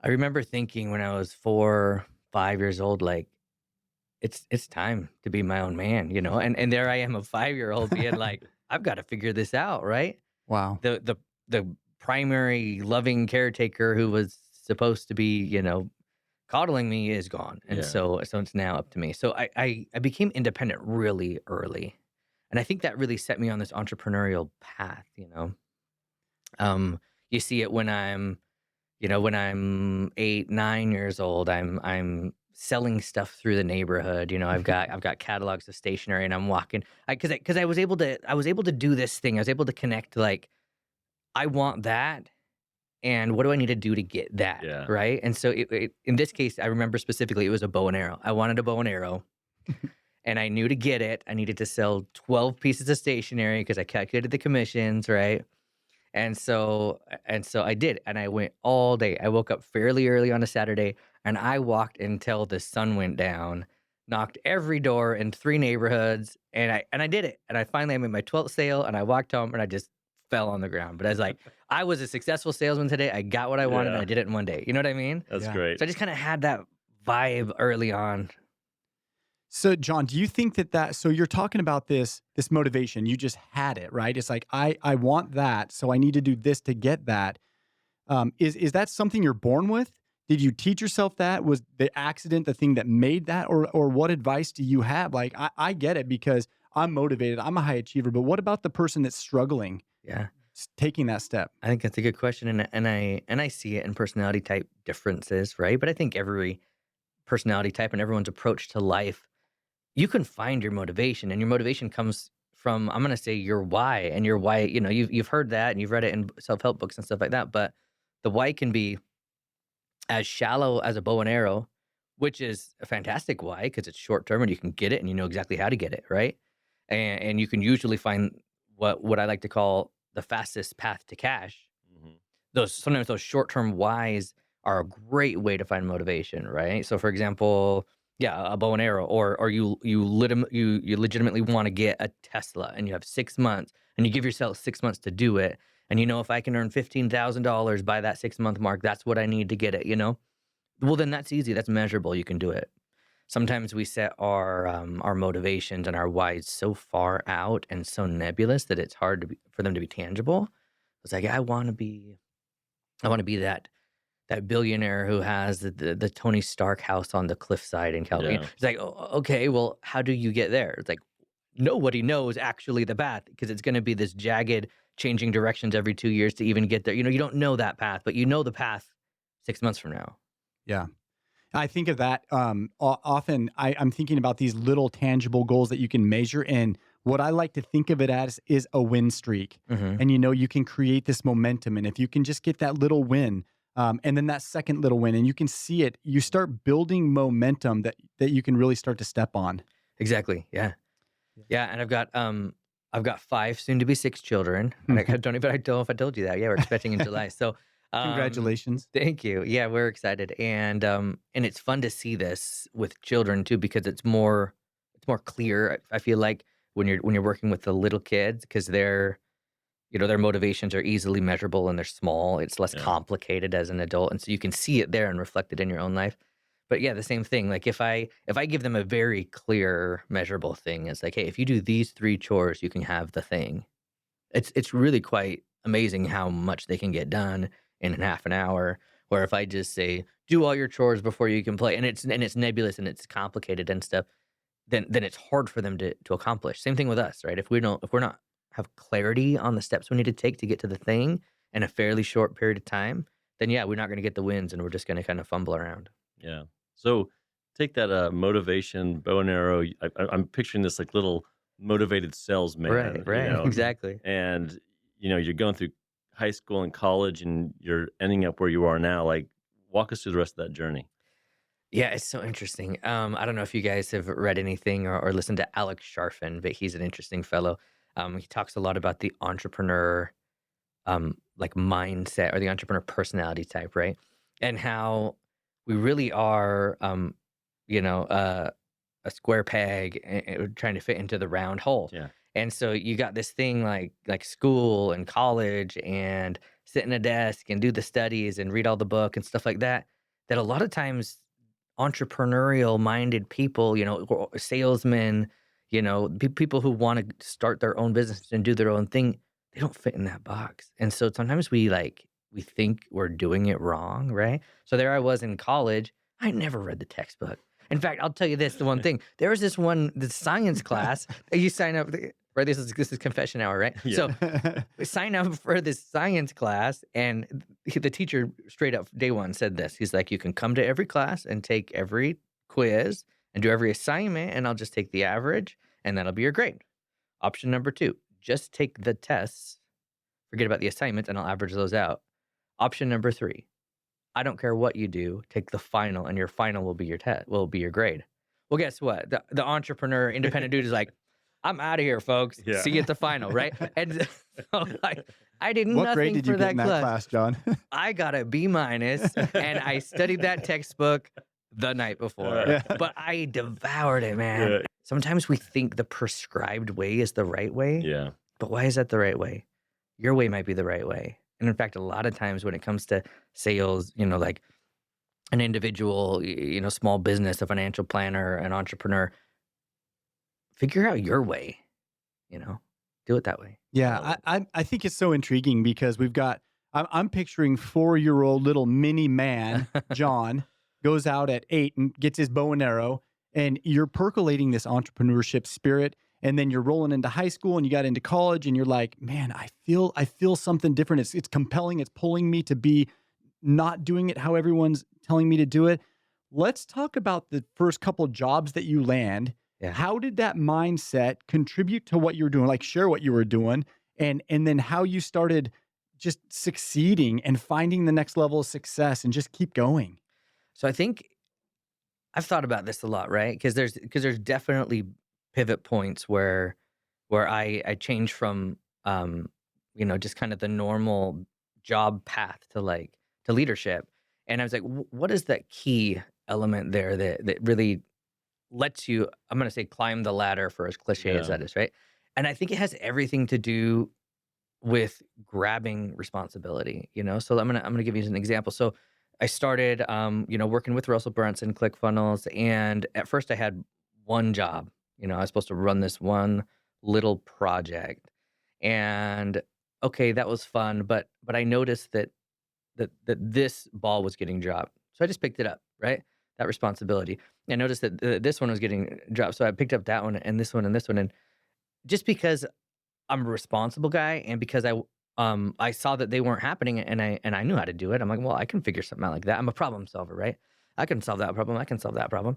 I remember thinking when I was 4, 5 years old, like, it's time to be my own man, and there I am, a 5-year-old being like, "I've gotta figure this out," right? Wow. The primary loving caretaker who was supposed to be, coddling me is gone, and Yeah. so it's now up to me. So I became independent really early, and I think that really set me on this entrepreneurial path. Um, you see it when I'm 8, 9 years old, I'm selling stuff through the neighborhood. I've got catalogs of stationery, and I'm walking. Because I was able to do this thing. I was able to connect, like, I want that, and what do I need to do to get that, Yeah. right? And so in this case, I remember specifically it was a bow and arrow. I wanted a bow and arrow, and I knew to get it, I needed to sell 12 pieces of stationery because I calculated the commissions, right? And so I did, and I went all day. I woke up fairly early on a Saturday, and I walked until the sun went down, knocked every door in 3 neighborhoods, and I did it. And I made my 12th sale, and I walked home, and I just fell on the ground. But I was like, I was a successful salesman today. I got what I wanted, and I Yeah. did it in one day. You know what I mean? That's Yeah. great. So I just kinda had that vibe early on. So, John, do you think so you're talking about this motivation, you just had it, right? It's like, I want that, so I need to do this to get that. Is that something you're born with? Did you teach yourself that? Was the accident the thing that made that? Or what advice do you have? Like, I get it because I'm motivated, I'm a high achiever, but what about the person that's struggling Yeah. taking that step? I think that's a good question, and I see it in personality type differences, right? But I think every personality type and everyone's approach to life, you can find your motivation, and your motivation comes from, I'm gonna say, your why. And your why, you've heard that and you've read it in self-help books and stuff like that, but the why can be as shallow as a bow and arrow, which is a fantastic why because it's short term and you can get it and you know exactly how to get it, right? And you can usually find what I like to call the fastest path to cash. Mhm. Sometimes those short-term whys are a great way to find motivation, right? So, for example, yeah, a bow and arrow, or you legitimately want to get a Tesla, and you have 6 months, and you give yourself 6 months to do it, and if I can earn $15,000 by that 6 month mark, that's what I need to get it. Well, then that's easy, that's measurable, you can do it. Sometimes we set our motivations and our whys so far out and so nebulous that it's hard for them to be tangible. It's like I want to be that billionaire who has the Tony Stark house on the cliffside in California. Yeah. It's like, okay, well, how do you get there? It's like nobody knows actually the path because it's going to be this jagged, changing directions every 2 years to even get there. You don't know that path, but you know the path 6 months from now. Yeah. I think of that often. I'm thinking about these little tangible goals that you can measure, and what I like to think of it as is a win streak. Hmm. And you can create this momentum, and if you can just get that little win, and then that second little win, and you can see it, you start building momentum that you can really start to step on. Exactly. Yeah. Yeah. And I've got 5, soon to be 6 children. And I don't even I don't know if I told you that. Yeah, we're expecting in July. So, Congratulations. thank you. Yeah, we're excited, and it's fun to see this with children too because it's more clear. I feel like when you're working with the little kids because their motivations are easily measurable and they're small. It's less Yeah. complicated as an adult, and so you can see it there and reflect it in your own life. But yeah, the same thing. Like if I give them a very clear, measurable thing, it's like, hey, if you do these 3 chores, you can have the thing. It's really quite amazing how much they can get done in half an hour. Where if I just say, do all your chores before you can play, and it's nebulous and it's complicated and stuff, then it's hard for them to accomplish. Same thing with us, right? If we're not have clarity on the steps we need to take to get to the thing in a fairly short period of time, then yeah, we're not going to get the wins, and we're just going to kind of fumble around. Yeah. So take that motivation bow and arrow. I'm picturing this like little motivated Right, salesman, right, exactly. and you're going through high school and college, and you're ending up where you are now. Like, walk us through the rest of that journey. Yeah, it's so interesting. I don't know if you guys have read anything or listened to Alex Sharfin, but he's an interesting fellow. He talks a lot about the entrepreneur, like mindset or the entrepreneur personality type, right? And how we really are, a square peg trying to fit into the round hole. Yeah. And so you got this thing like school and college and sit in a desk and do the studies and read all the book and stuff like that, that a lot of times entrepreneurial minded people, or salesmen, people who want to start their own business and do their own thing, they don't fit in that box. And so sometimes we think we're doing it wrong, right? So there I was in college. I never read the textbook. In fact, I'll tell you this, the one thing. There was the science class that you sign up, right? This is confession hour, right? Yeah. So we sign up for this science class, and the teacher straight up day one said this. He's like, you can come to every class and take every quiz and do every assignment, and I'll just take the average, and that'll be your grade. Option number two, just take the tests, forget about the assignments, and I'll average those out. Option number three, I don't care what you do, take the final, and your final will be your will be your grade. Well, guess what? The entrepreneur, independent dude is like, I'm out of here, folks. Yeah. See you at the final, right? And so, I did What grade nothing did for you get that in that class, John? I got a B minus, and I studied that textbook the night before. Yeah. But I devoured it, man. Yeah. Sometimes we think the prescribed way is the right way, Yeah. but why is that the right way? Your way might be the right way. And in fact, a lot of times when it comes to sales, like an individual, small business, a financial planner, an entrepreneur, figure out your way, do it that way. Yeah, I think it's so intriguing because I'm picturing 4-year-old little mini man, John, goes out at 8 and gets his bow and arrow, and you're percolating this entrepreneurship spirit, and then you're rolling into high school and you got into college and you're like, man, I feel something different. It's compelling. It's pulling me to be not doing it how everyone's telling me to do it. Let's talk about the first couple jobs that you land. Yeah. How did that mindset contribute to what you were doing? Like, share what you were doing, and then how you started just succeeding and finding the next level of success and just keep going. So I think I've thought about this a lot, right? Because there's definitely pivot points where I changed from just kind of the normal job path to leadership, and I was like, what is that key element there that really lets you, I'm going to say, climb the ladder, for as cliche as Yeah. that is, right? And I think it has everything to do with grabbing responsibility, So I'm gonna give you an example. So I started, working with Russell Brunson, ClickFunnels, and at first I had one job. I was supposed to run this one little project, and okay, that was fun, but I noticed that this ball was getting dropped, so I just picked it up, right? That responsibility. I noticed that this one was getting dropped, so I picked up that one and this one and this one, and just because I'm a responsible guy, and because I saw that they weren't happening, and I knew how to do it. I'm like, well, I can figure something out like that. I'm a problem solver, right? I can solve that problem. I can solve that problem.